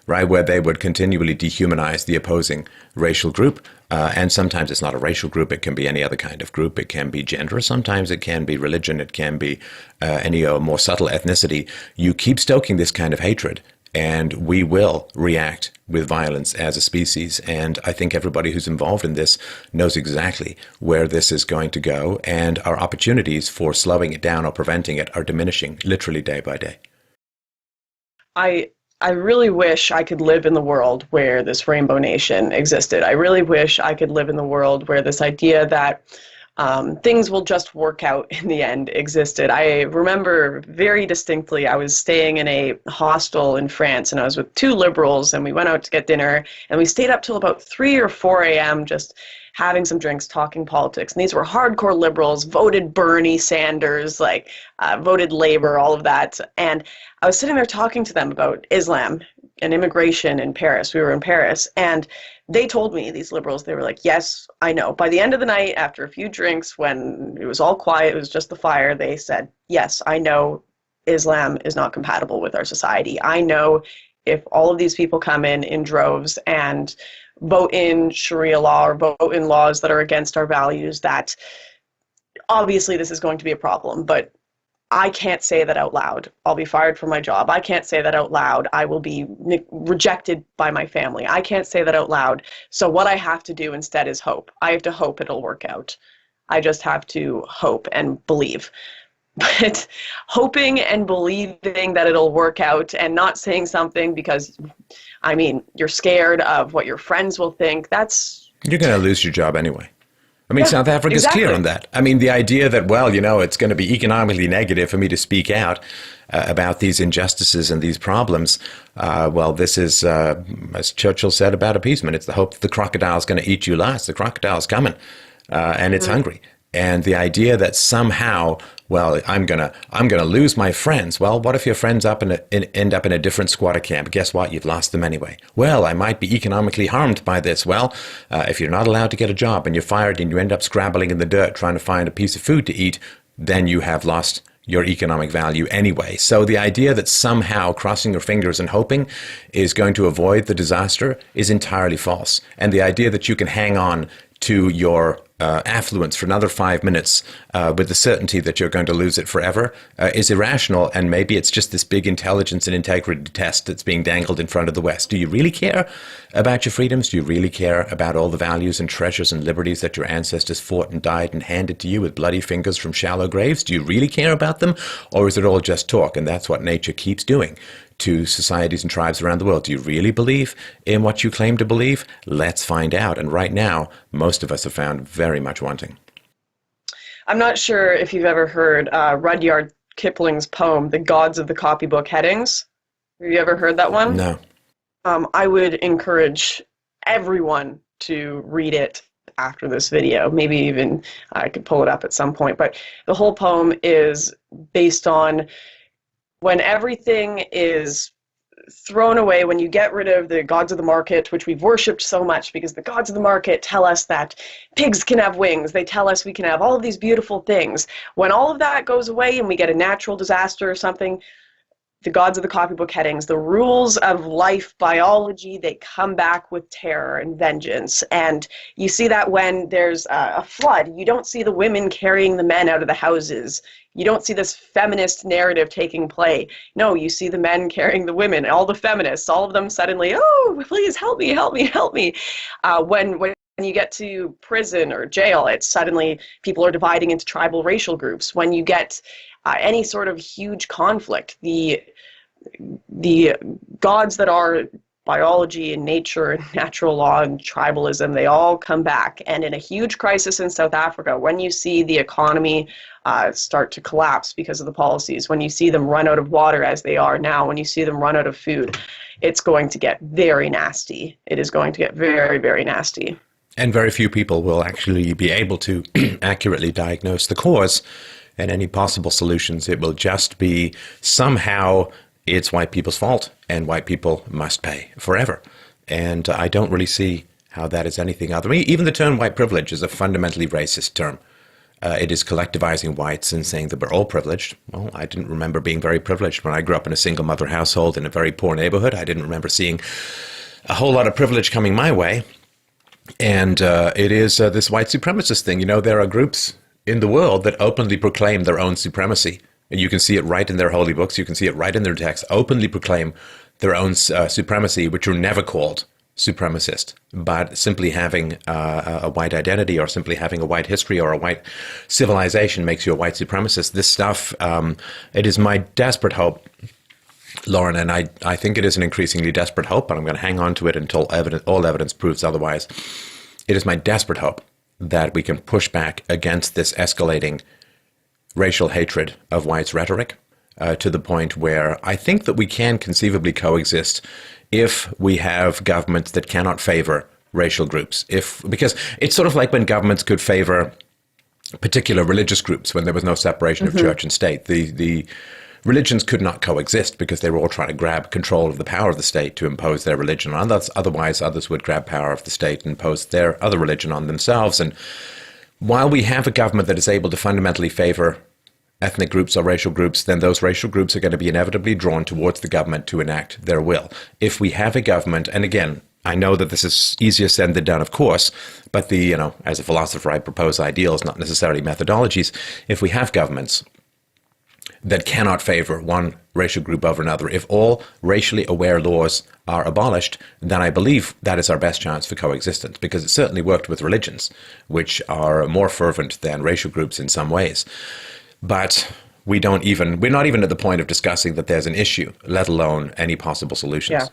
right, where they would continually dehumanize the opposing racial group. And sometimes it's not a racial group. It can be any other kind of group. It can be gender. Sometimes it can be religion. It can be any more subtle ethnicity. You keep stoking this kind of hatred, and we will react with violence as a species. And I think everybody who's involved in this knows exactly where this is going to go. And our opportunities for slowing it down or preventing it are diminishing literally day by day. I really wish I could live in the world where this Rainbow Nation existed. I really wish I could live in the world where this idea that things will just work out in the end existed. I remember very distinctly, I was staying in a hostel in France, and I was with two liberals, and we went out to get dinner, and we stayed up till about 3 or 4 a.m. just having some drinks, talking politics. And these were hardcore liberals, voted Bernie Sanders, like voted Labor, all of that. And I was sitting there talking to them about Islam and immigration in Paris. We were in Paris, and they told me, these liberals, they were like, yes, I know. By the end of the night, after a few drinks, when it was all quiet, it was just the fire, they said, yes, I know Islam is not compatible with our society. I know if all of these people come in droves and vote in Sharia law or vote in laws that are against our values, that obviously this is going to be a problem. But I can't say that out loud. I'll be fired from my job. I can't say that out loud. I will be rejected by my family. I can't say that out loud. So what I have to do instead is hope. I have to hope it'll work out. I just have to hope and believe. But hoping and believing that it'll work out and not saying something because, I mean, you're scared of what your friends will think, you're going to lose your job anyway. I mean, yeah, South Africa's exactly. clear on that. I mean, the idea that, well, it's going to be economically negative for me to speak out about these injustices and these problems, this is, as Churchill said about appeasement, it's the hope that the crocodile's going to eat you last. The crocodile's coming, and it's hungry. And the idea that somehow, I'm gonna lose my friends. Well, what if your friends end up in a different squatter camp? Guess what? You've lost them anyway. Well, I might be economically harmed by this. Well, if you're not allowed to get a job and you're fired and you end up scrabbling in the dirt trying to find a piece of food to eat, then you have lost your economic value anyway. So the idea that somehow crossing your fingers and hoping is going to avoid the disaster is entirely false. And the idea that you can hang on to your affluence for another 5 minutes with the certainty that you're going to lose it forever is irrational, and maybe it's just this big intelligence and integrity test that's being dangled in front of the West. Do you really care about your freedoms? Do you really care about all the values and treasures and liberties that your ancestors fought and died and handed to you with bloody fingers from shallow graves? Do you really care about them? Or is it all just talk? And that's what nature keeps doing to societies and tribes around the world. Do you really believe in what you claim to believe? Let's find out. And right now, most of us are found very much wanting. I'm not sure if you've ever heard Rudyard Kipling's poem, The Gods of the Copybook Headings. Have you ever heard that one? No. I would encourage everyone to read it after this video. Maybe even I could pull it up at some point. But the whole poem is based on when everything is thrown away, when you get rid of the gods of the market, which we've worshipped so much because the gods of the market tell us that pigs can have wings, they tell us we can have all of these beautiful things. When all of that goes away and we get a natural disaster or something, the gods of the copybook headings, the rules of life, biology, they come back with terror and vengeance. And you see that when there's a flood. You don't see the women carrying the men out of the houses. You don't see this feminist narrative taking play. No, you see the men carrying the women, all the feminists, all of them suddenly, oh, please help me, help me, help me. When you get to prison or jail, it's suddenly people are dividing into tribal racial groups. When you get any sort of huge conflict, the gods that are biology and nature and natural law and tribalism, they all come back. And in a huge crisis in South Africa, when you see the economy start to collapse because of the policies, when you see them run out of water as they are now, when you see them run out of food, it's going to get very nasty. It is going to get very, very nasty. And very few people will actually be able to accurately diagnose the cause and any possible solutions. It will just be somehow it's white people's fault and white people must pay forever. And I don't really see how that is anything other. I mean, even the term white privilege is a fundamentally racist term. It is collectivizing whites and saying that we're all privileged. Well, I didn't remember being very privileged when I grew up in a single mother household in a very poor neighborhood. I didn't remember seeing a whole lot of privilege coming my way. And it is this white supremacist thing. You know, there are groups in the world that openly proclaim their own supremacy. And you can see it right in their holy books. You can see it right in their texts. Openly proclaim their own supremacy, which are never called supremacist, but simply having a white identity or simply having a white history or a white civilization makes you a white supremacist. This stuff, it is my desperate hope, Lauren, and I think it is an increasingly desperate hope, but I'm going to hang on to it until all evidence proves otherwise. It is my desperate hope that we can push back against this escalating racial hatred of whites rhetoric to the point where I think that we can conceivably coexist if we have governments that cannot favor racial groups. Because it's sort of like when governments could favor particular religious groups when there was no separation of church and state. The religions could not coexist because they were all trying to grab control of the power of the state to impose their religion on others. Otherwise, others would grab power of the state and impose their other religion on themselves. And while we have a government that is able to fundamentally favor ethnic groups or racial groups, then those racial groups are going to be inevitably drawn towards the government to enact their will. If we have a government, and again, I know that this is easier said than done, of course, but as a philosopher, I propose ideals, not necessarily methodologies. If we have governments that cannot favor one racial group over another, if all racially aware laws are abolished, then I believe that is our best chance for coexistence, because it certainly worked with religions, which are more fervent than racial groups in some ways. But we're not even at the point of discussing that there's an issue, let alone any possible solutions. Yeah.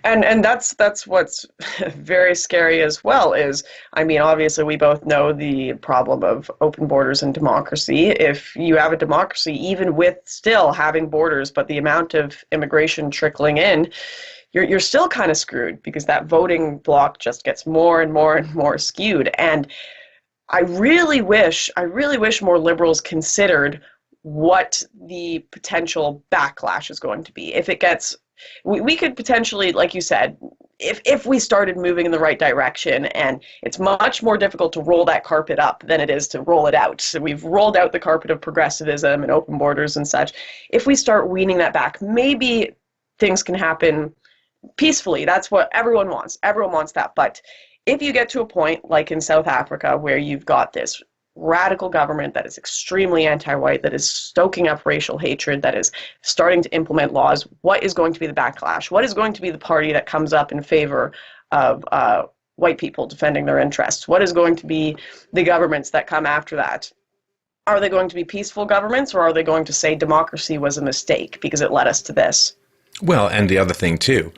And that's what's very scary as well is, I mean, obviously we both know the problem of open borders and democracy. If you have a democracy, even with still having borders, but the amount of immigration trickling in, you're still kind of screwed, because that voting bloc just gets more and more and more skewed. And I really wish more liberals considered what the potential backlash is going to be. If it gets, we could potentially, like you said, if we started moving in the right direction, and it's much more difficult to roll that carpet up than it is to roll it out. So we've rolled out the carpet of progressivism and open borders and such. If we start weaning that back, maybe things can happen peacefully. That's what everyone wants. Everyone wants that. But if you get to a point like in South Africa, where you've got this radical government that is extremely anti-white, that is stoking up racial hatred, that is starting to implement laws, what is going to be the backlash? What is going to be the party that comes up in favor of white people defending their interests? What is going to be the governments that come after that? Are they going to be peaceful governments, or are they going to say democracy was a mistake because it led us to this? Well, and the other thing too,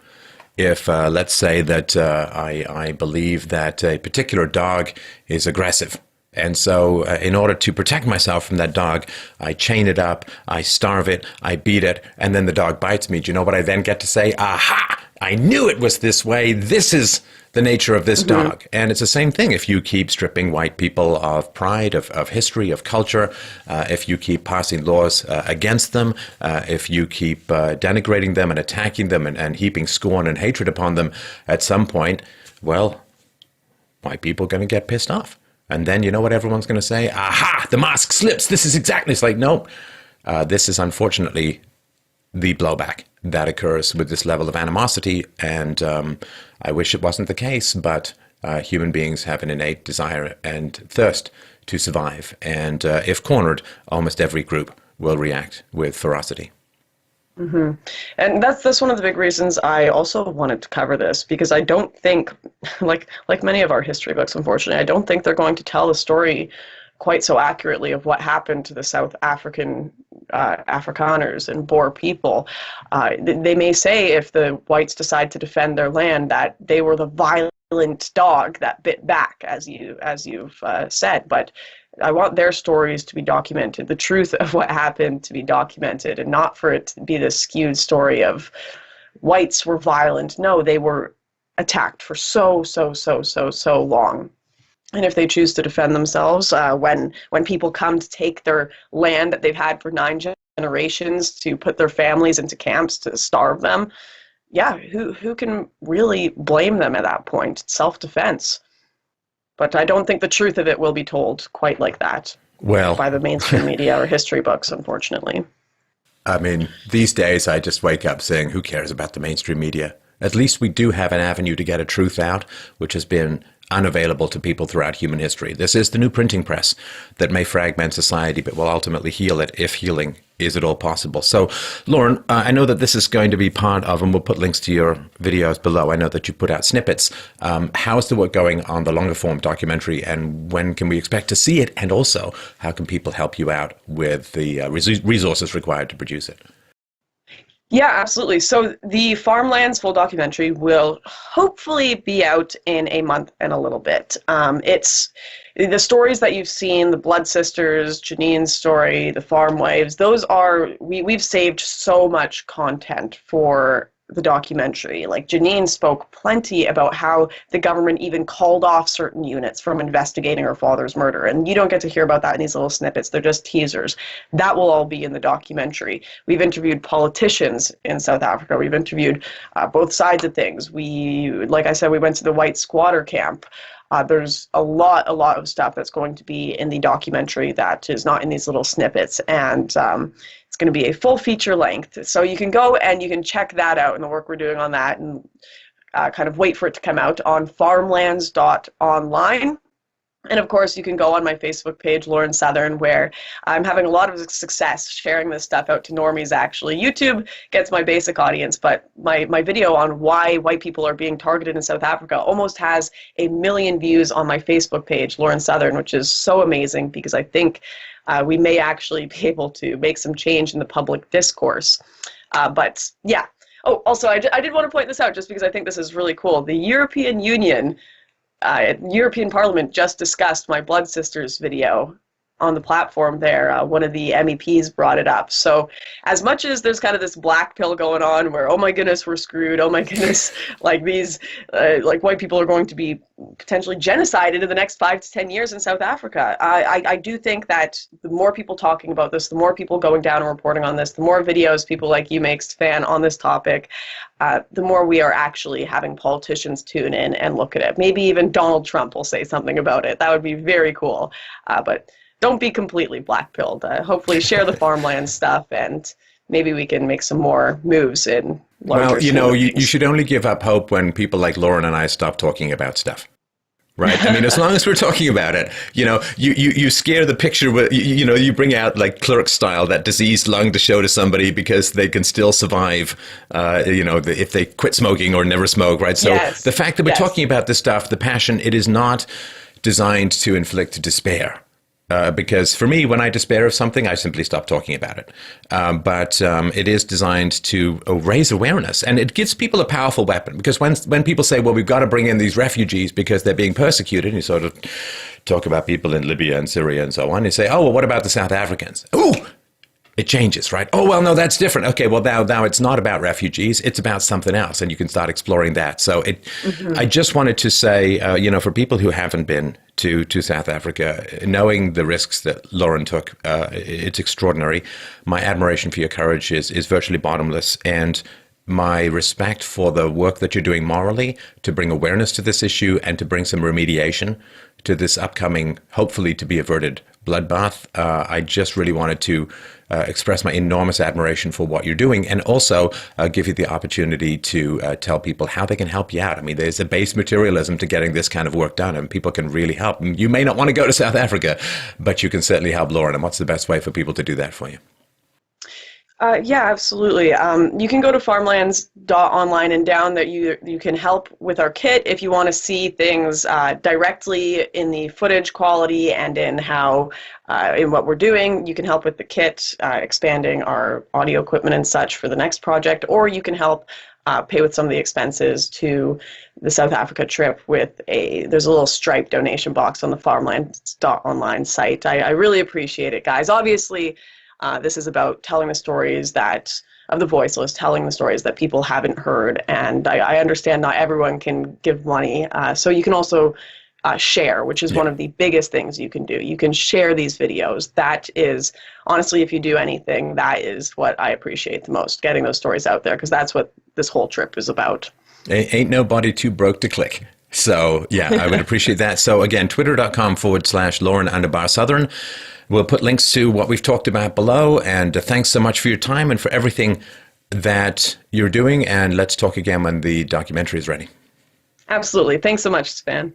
if let's say that I believe that a particular dog is aggressive, and so in order to protect myself from that dog, I chain it up, I starve it, I beat it, and then the dog bites me. Do you know what I then get to say? Aha! I knew it was this way. This is the nature of this dog. And it's the same thing if you keep stripping white people of pride, of history, of culture, if you keep passing laws against them, if you keep denigrating them and attacking them and heaping scorn and hatred upon them, at some point, well, white people are going to get pissed off. And then you know what everyone's going to say? Aha, the mask slips. This is exactly, it's like, no, this is unfortunately the blowback that occurs with this level of animosity. And I wish it wasn't the case, but human beings have an innate desire and thirst to survive. And if cornered, almost every group will react with ferocity. Mm-hmm. And that's one of the big reasons I also wanted to cover this, because I don't think, like many of our history books, unfortunately, I don't think they're going to tell the story quite so accurately of what happened to the South African Afrikaners and Boer people. They may say, if the whites decide to defend their land, that they were the violent dog that bit back, as you've said, but I want their stories to be documented, the truth of what happened to be documented, and not for it to be this skewed story of whites were violent. No, they were attacked for so long. And if they choose to defend themselves, when people come to take their land that they've had for 9 generations, to put their families into camps to starve them, yeah, who can really blame them at that point? It's self-defense. But I don't think the truth of it will be told quite like that by the mainstream media or history books, unfortunately. I mean, these days I just wake up saying, who cares about the mainstream media? At least we do have an avenue to get a truth out, which has been unavailable to people throughout human history. This is the new printing press that may fragment society, but will ultimately heal it, if healing is at all possible. So, Lauren, I know that this is going to be part of, and we'll put links to your videos below. I know that you put out snippets. How's the work going on the longer form documentary, and when can we expect to see it? And also, how can people help you out with the resources required to produce it? Yeah, absolutely. So the Farmlands full documentary will hopefully be out in a month and a little bit. It's the stories that you've seen, the Blood Sisters, Janine's story, the Farm Wives, those are, we've saved so much content for the documentary. Like Janine spoke plenty about how the government even called off certain units from investigating her father's murder. And you don't get to hear about that in these little snippets. They're just teasers. That will all be in the documentary. We've interviewed politicians in South Africa. We've interviewed both sides of things. Like I said, we went to the white squatter camp. There's a lot of stuff that's going to be in the documentary that is not in these little snippets, and it's going to be a full feature length. So you can go and you can check that out and the work we're doing on that, and kind of wait for it to come out on farmlands.online. And of course, you can go on my Facebook page, Lauren Southern, where I'm having a lot of success sharing this stuff out to normies, actually. YouTube gets my basic audience, but my video on why white people are being targeted in South Africa almost has 1 million views on my Facebook page, Lauren Southern, which is so amazing because I think we may actually be able to make some change in the public discourse. But yeah. Oh, also, I did want to point this out just because I think this is really cool. The European Union European Parliament just discussed my Blood Sisters video on the platform there. One of the MEPs brought it up. So as much as there's kind of this black pill going on where, oh my goodness, we're screwed, oh my goodness, like these, like white people are going to be potentially genocided in the next 5 to 10 years in South Africa, I do think that the more people talking about this, the more people going down and reporting on this, the more videos people like you make, Stefan, on this topic, the more we are actually having politicians tune in and look at it. Maybe even Donald Trump will say something about it. That would be very cool. But don't be completely black-pilled. Hopefully share the farmland stuff, and maybe we can make some more moves in larger Well, you should only give up hope when people like Lauren and I stop talking about stuff. Right. I mean, as long as we're talking about it, you scare the picture with, you bring out like Clerk style, that diseased lung to show to somebody because they can still survive, if they quit smoking or never smoke. Right. So yes. The fact that we're talking about this stuff, the passion, it is not designed to inflict despair. Because for me, when I despair of something, I simply stop talking about it. But it is designed to raise awareness, and it gives people a powerful weapon. Because when people say, well, we've got to bring in these refugees because they're being persecuted, and you sort of talk about people in Libya and Syria and so on, you say, oh, well, what about the South Africans? Ooh! It changes, right? Oh, well, no, that's different. Okay, well, now it's not about refugees. It's about something else, and you can start exploring that. So I just wanted to say, for people who haven't been to South Africa, knowing the risks that Lauren took, it's extraordinary. My admiration for your courage is virtually bottomless, and my respect for the work that you're doing morally to bring awareness to this issue and to bring some remediation to this upcoming, hopefully to be averted, bloodbath. I just really wanted to express my enormous admiration for what you're doing, and also give you the opportunity to tell people how they can help you out. I mean, there's a base materialism to getting this kind of work done, and people can really help. You may not want to go to South Africa, but you can certainly help Lauren. And what's the best way for people to do that for you? Yeah, absolutely. You can go to farmlands.online, and down there you can help with our kit if you want to see things directly in the footage quality and in how in what we're doing. You can help with the kit, expanding our audio equipment and such for the next project, or you can help pay with some of the expenses to the South Africa trip with there's a little Stripe donation box on the farmlands.online site. I really appreciate it, guys. Obviously, this is about telling the stories of the voiceless, telling the stories that people haven't heard. And I understand not everyone can give money. So you can also share, which is one of the biggest things you can do. You can share these videos. That is, honestly, if you do anything, that is what I appreciate the most, getting those stories out there, because that's what this whole trip is about. Ain't nobody too broke to click. So, yeah, I would appreciate that. So, again, twitter.com/Lauren_Southern. We'll put links to what we've talked about below. And thanks so much for your time and for everything that you're doing. And let's talk again when the documentary is ready. Absolutely. Thanks so much, Stefan.